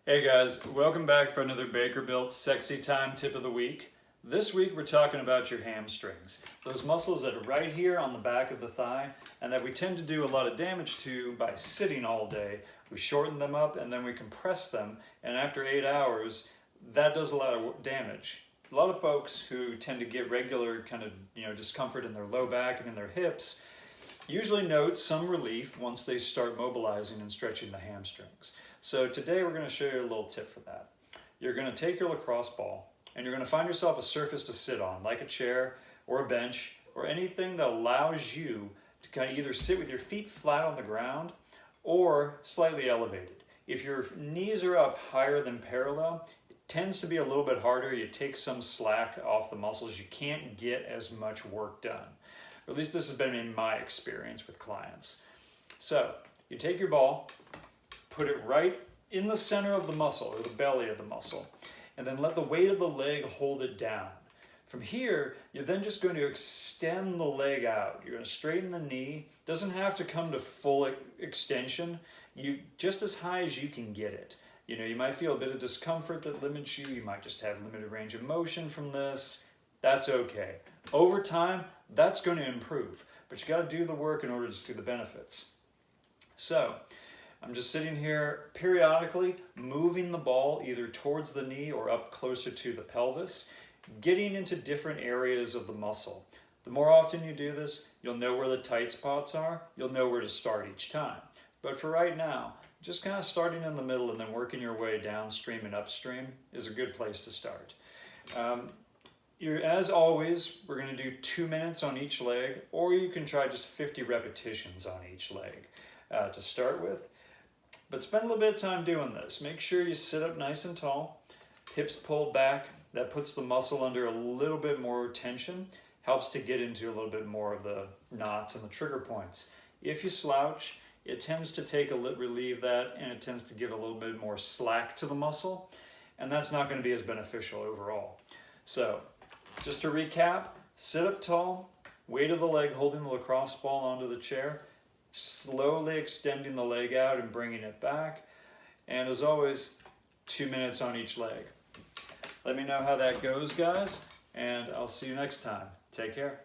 Hey guys, welcome back for another Baker Built Sexy Time Tip of the Week. This week we're talking about your hamstrings. Those muscles that are right here on the back of the thigh and that we tend to do a lot of damage to by sitting all day. We shorten them up and then we compress them, and after 8 hours that does a lot of damage. A lot of folks who tend to get regular kind of discomfort in their low back and in their hips usually note some relief once they start mobilizing and stretching the hamstrings. So today we're going to show you a little tip for that. You're going to take your lacrosse ball and you're going to find yourself a surface to sit on, like a chair or a bench or anything that allows you to kind of either sit with your feet flat on the ground or slightly elevated. If your knees are up higher than parallel, it tends to be a little bit harder. You take some slack off the muscles. You can't get as much work done. Or at least this has been in my experience with clients. So you take your ball, put it right in the center of the muscle or the belly of the muscle, and then let the weight of the leg hold it down. From here, you're then just going to extend the leg out. You're going to straighten the knee. Doesn't have to come to full extension. Just as high as you can get it. You might feel a bit of discomfort that limits you. You might just have limited range of motion from this. That's okay. Over time, that's going to improve, but you got to do the work in order to see the benefits. So I'm just sitting here periodically moving the ball either towards the knee or up closer to the pelvis, getting into different areas of the muscle. The more often you do this, you'll know where the tight spots are. You'll know where to start each time. But for right now, just kind of starting in the middle and then working your way downstream and upstream is a good place to start. As always, we're going to do 2 minutes on each leg, or you can try just 50 repetitions on each leg to start with. But spend a little bit of time doing this. Make sure you sit up nice and tall, hips pulled back. That puts the muscle under a little bit more tension, helps to get into a little bit more of the knots and the trigger points. If you slouch, it tends to relieve that, and it tends to give a little bit more slack to the muscle, and that's not going to be as beneficial overall. So, just to recap, sit up tall, weight of the leg holding the lacrosse ball onto the chair, slowly extending the leg out and bringing it back, and as always, 2 minutes on each leg. Let me know how that goes, guys, and I'll see you next time. Take care.